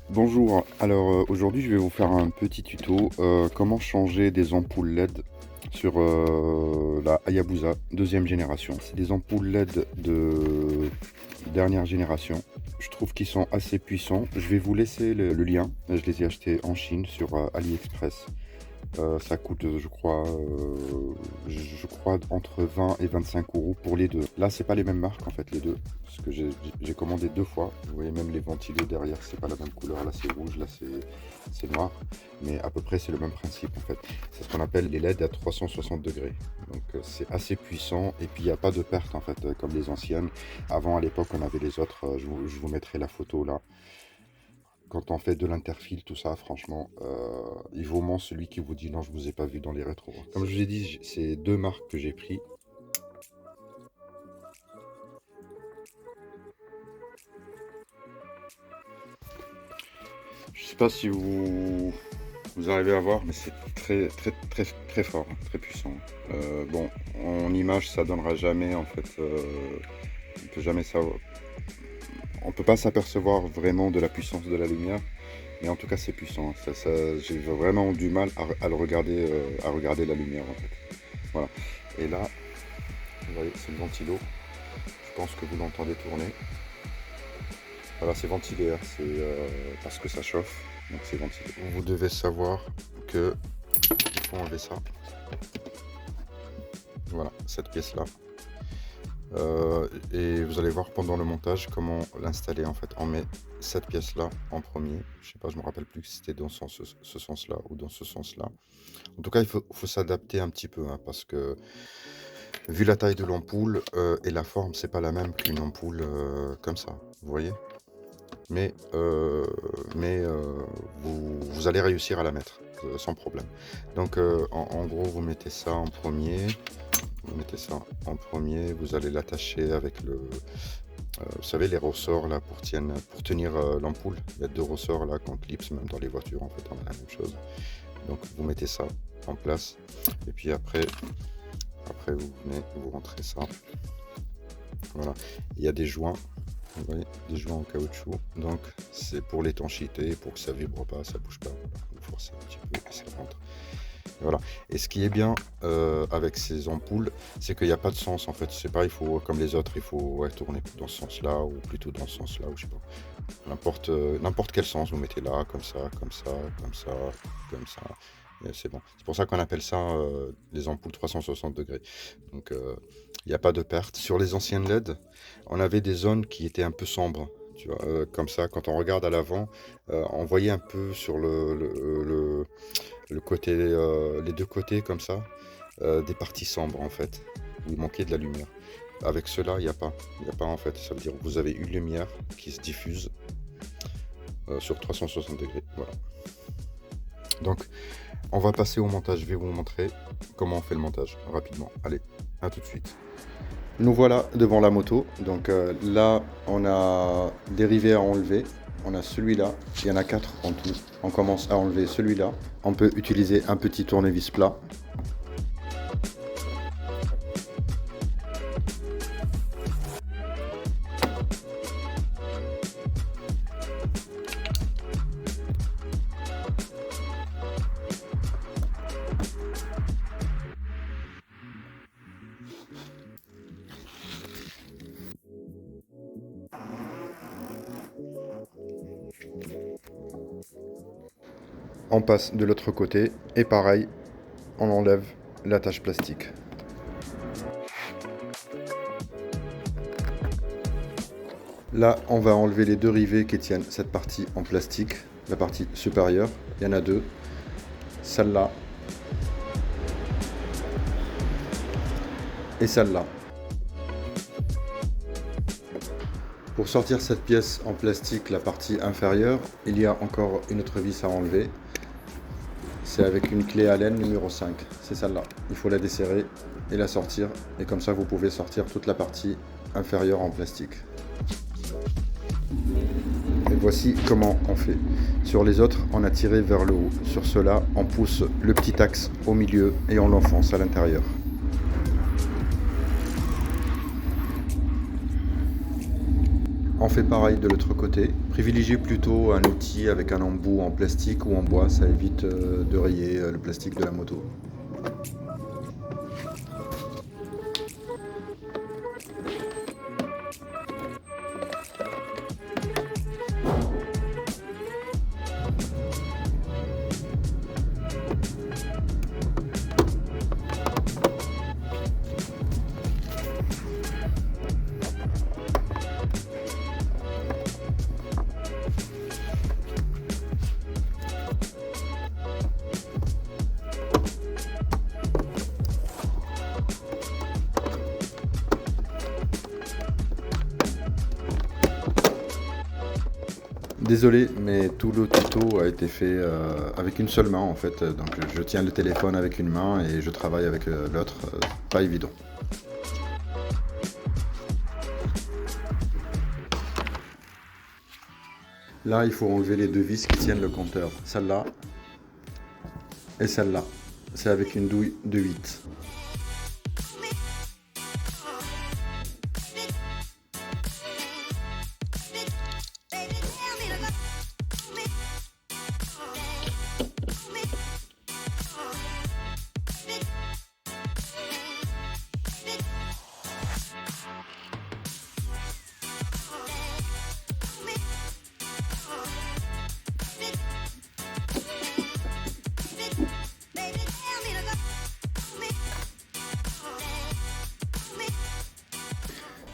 Bonjour, alors aujourd'hui je vais vous faire un petit tuto comment changer des ampoules LED sur la Hayabusa deuxième génération. C'est des ampoules LED de dernière génération. Je trouve qu'ils sont assez puissants. Je vais vous laisser le lien. Je les ai achetés en Chine sur AliExpress. Ça coûte, je crois, entre 20 et 25 euros pour les deux. Là, c'est pas les mêmes marques en fait, les deux, parce que j'ai commandé deux fois. Vous voyez même les ventilos derrière, c'est pas la même couleur. Là, c'est rouge, là, c'est noir, mais à peu près c'est le même principe en fait. C'est ce qu'on appelle les LED à 360 degrés. Donc, c'est assez puissant et puis il n'y a pas de perte en fait, comme les anciennes. Avant, à l'époque, on avait les autres. Je vous mettrai la photo là. Quand on fait de l'interfile, tout ça, franchement, il vaut moins celui qui vous dit non, je vous ai pas vu dans les rétros. Comme je vous ai dit, c'est deux marques que j'ai pris. Je sais pas si vous arrivez à voir, mais c'est très fort, hein, très puissant. Bon, en image, ça donnera jamais, en fait, on peut jamais savoir. On peut pas s'apercevoir vraiment de la puissance de la lumière. Mais en tout cas, c'est puissant. J'ai vraiment du mal à regarder la lumière en fait. Voilà. Et là, vous voyez, c'est le ventilo. Je pense que vous l'entendez tourner. Voilà, c'est ventilé, hein. C'est parce que ça chauffe. Donc c'est ventilé. Vous devez savoir que il faut enlever ça. Voilà, cette pièce-là. Et vous allez voir pendant le montage comment l'installer en fait. On met cette pièce là en premier. Je sais pas, je me rappelle plus si c'était dans ce sens là ou dans ce sens là. En tout cas, il faut s'adapter un petit peu, hein, parce que vu la taille de l'ampoule et la forme, c'est pas la même qu'une ampoule comme ça, vous voyez. Mais vous allez réussir à la mettre sans problème. Donc en gros, vous mettez ça en premier. Vous mettez ça en premier, vous allez l'attacher avec vous savez, les ressorts là pour tenir l'ampoule. Il y a deux ressorts là qu'on clipse, même dans les voitures en fait, on a la même chose. Donc vous mettez ça en place et puis après vous venez, vous rentrez ça. Voilà, il y a des joints, vous voyez, des joints en caoutchouc. Donc c'est pour l'étanchéité, pour que ça vibre pas, ça bouge pas. Voilà. Vous forcez un petit peu et ça rentre. Voilà. Et ce qui est bien avec ces ampoules, c'est qu'il n'y a pas de sens en fait. C'est pas, il faut comme les autres, il faut tourner dans ce sens-là ou plutôt dans ce sens-là, ou je sais pas. N'importe quel sens, vous mettez là, comme ça, comme ça, comme ça, comme ça. C'est bon. C'est pour ça qu'on appelle ça les ampoules 360 degrés. Donc il n'y a pas de perte. Sur les anciennes LED, on avait des zones qui étaient un peu sombres. Tu vois, comme ça, quand on regarde à l'avant, on voyait un peu sur le côté, les deux côtés comme ça, des parties sombres en fait, où il manquait de la lumière. Avec cela, il n'y a pas. Il n'y a pas en fait. Ça veut dire que vous avez une lumière qui se diffuse sur 360 degrés. Voilà. Donc, on va passer au montage. Je vais vous montrer comment on fait le montage rapidement. Allez, à tout de suite. Nous voilà devant la moto. Donc là, on a des rivets à enlever. On a celui-là. Il y en a 4 en tout. On commence à enlever celui-là. On peut utiliser un petit tournevis plat. On passe de l'autre côté et pareil, on enlève l'attache plastique. Là, on va enlever les deux rivets qui tiennent cette partie en plastique, la partie supérieure. Il y en a deux. Celle-là et celle-là. Pour sortir cette pièce en plastique, la partie inférieure, il y a encore une autre vis à enlever. C'est avec une clé Allen numéro 5. C'est celle-là. Il faut la desserrer et la sortir. Et comme ça, vous pouvez sortir toute la partie inférieure en plastique. Et Voici comment on fait. Sur les autres, on a tiré vers le haut. Sur cela, on pousse le petit axe au milieu et on l'enfonce à l'intérieur. On fait pareil de l'autre côté. Privilégiez plutôt un outil avec un embout en plastique ou en bois, ça évite de rayer le plastique de la moto. Désolé, mais tout le tuto a été fait avec une seule main en fait. Donc je tiens le téléphone avec une main et je travaille avec l'autre. Pas évident. Là, il faut enlever les deux vis qui tiennent le compteur. Celle-là et celle-là. C'est avec une douille de 8.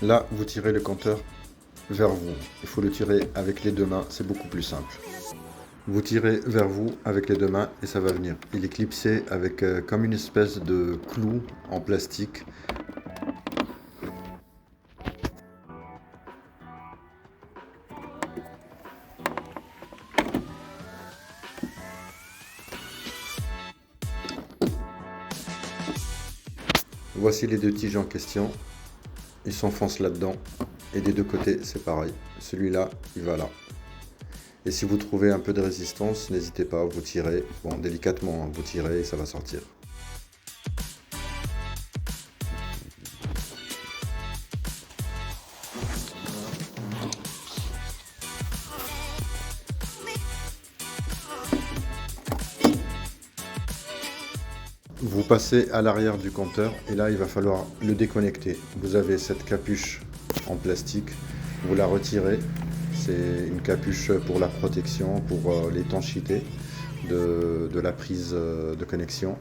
Là, vous tirez le compteur vers vous. Il faut le tirer avec les deux mains, c'est beaucoup plus simple. Vous tirez vers vous avec les deux mains et ça va venir. Il est clipsé avec comme une espèce de clou en plastique. Voici les deux tiges en question. Il s'enfonce là-dedans. Et des deux côtés, c'est pareil. Celui-là, il va là. Et si vous trouvez un peu de résistance, n'hésitez pas, vous tirez. Bon, délicatement, hein, vous tirez et ça va sortir. Vous passez à l'arrière du compteur et là, il va falloir le déconnecter. Vous avez cette capuche en plastique, vous la retirez. C'est une capuche pour la protection, pour l'étanchéité de la prise de connexion.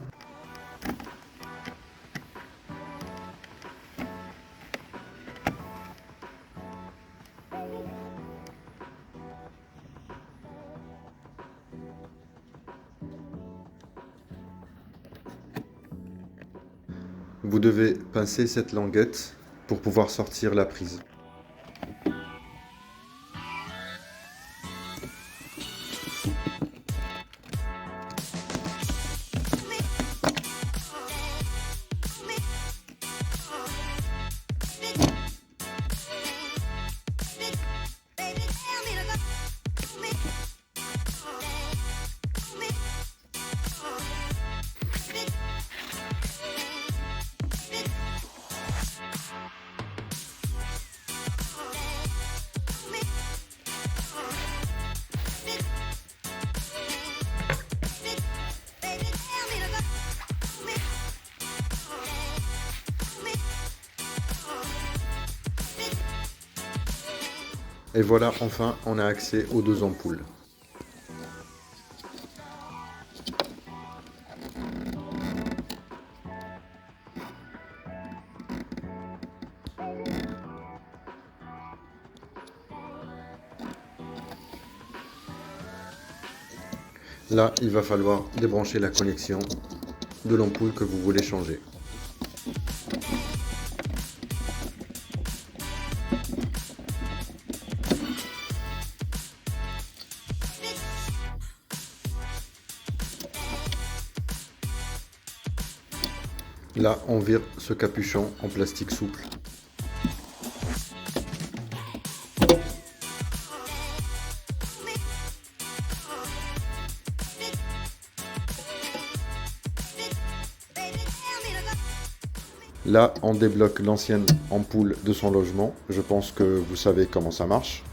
Vous devez pincer cette languette pour pouvoir sortir la prise. Et voilà, enfin, on a accès aux deux ampoules. Là, il va falloir débrancher la connexion de l'ampoule que vous voulez changer. Là, on vire ce capuchon en plastique souple. Là, on débloque l'ancienne ampoule de son logement. Je pense que vous savez comment ça marche.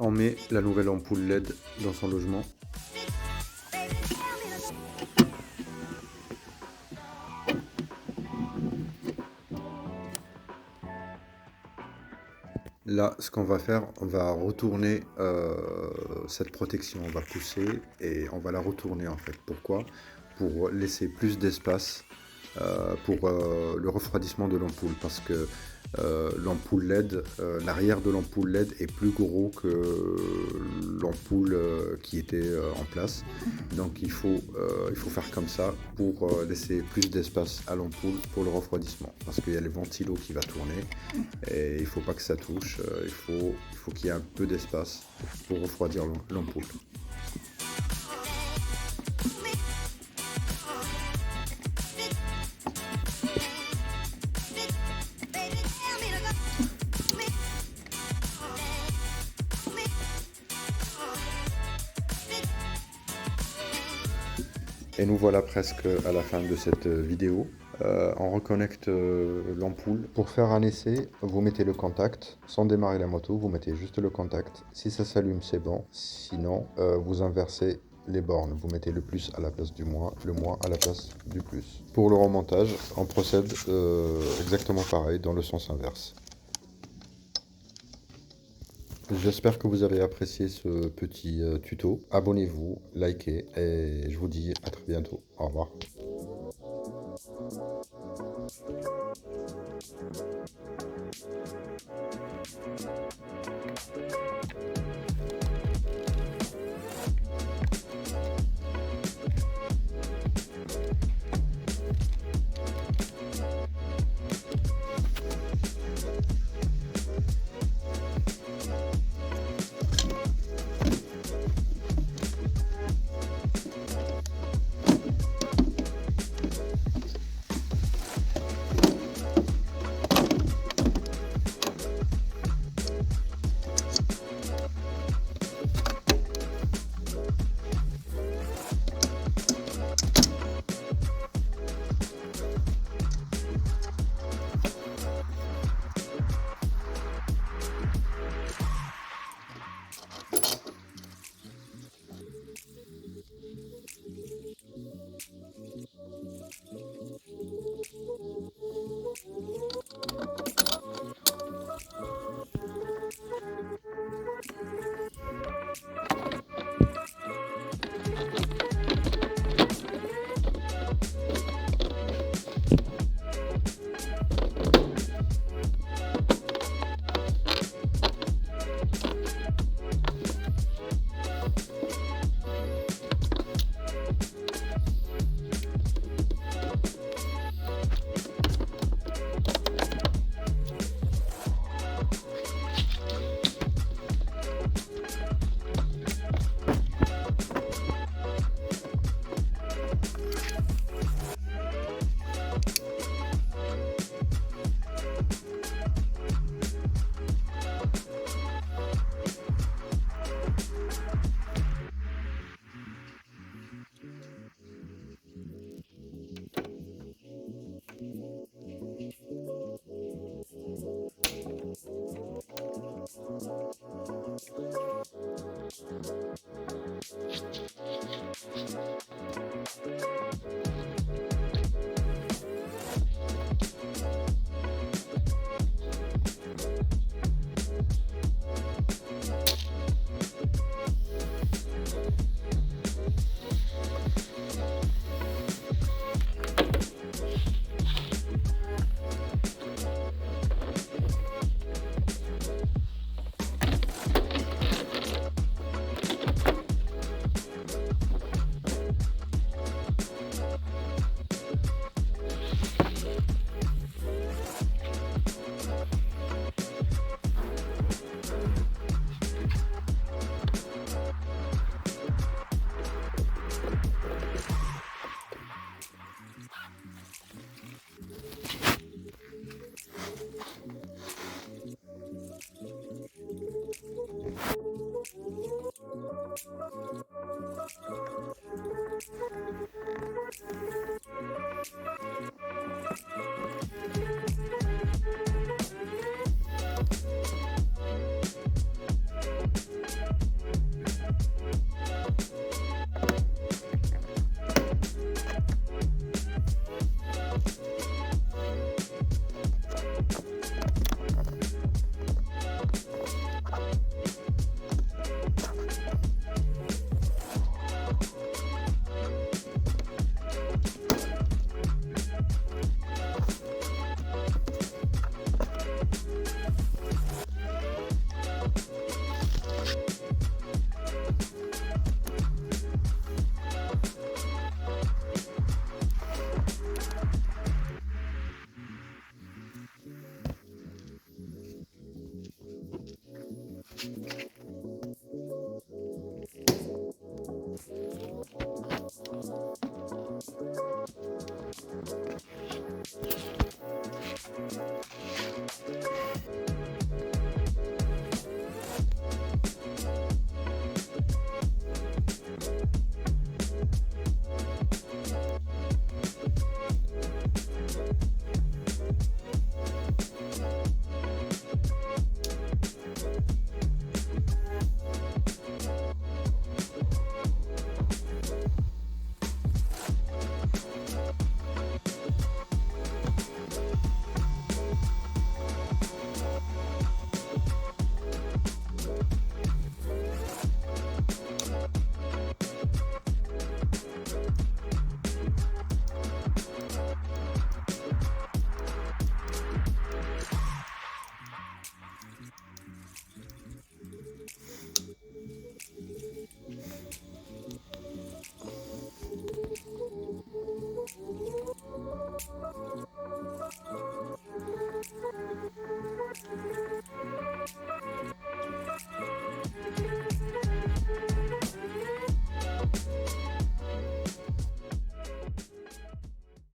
On met la nouvelle ampoule LED dans son logement. Là, ce qu'on va faire, on va retourner cette protection, on va pousser et on va la retourner en fait. Pourquoi? Pour laisser plus d'espace pour le refroidissement de l'ampoule, parce que l'ampoule LED, l'arrière de l'ampoule LED est plus gros que l'ampoule qui était en place. Donc il faut faire comme ça pour laisser plus d'espace à l'ampoule pour le refroidissement, parce qu'il y a le ventilo qui va tourner et il ne faut pas que ça touche, il faut qu'il y ait un peu d'espace pour refroidir l'ampoule. Et nous voilà presque à la fin de cette vidéo. On reconnecte l'ampoule. Pour faire un essai, vous mettez le contact. Sans démarrer la moto, vous mettez juste le contact. Si ça s'allume, c'est bon. Sinon, vous inversez les bornes. Vous mettez le plus à la place du moins, le moins à la place du plus. Pour le remontage, on procède exactement pareil, dans le sens inverse. J'espère que vous avez apprécié ce petit tuto. Abonnez-vous, likez et je vous dis à très bientôt. Au revoir.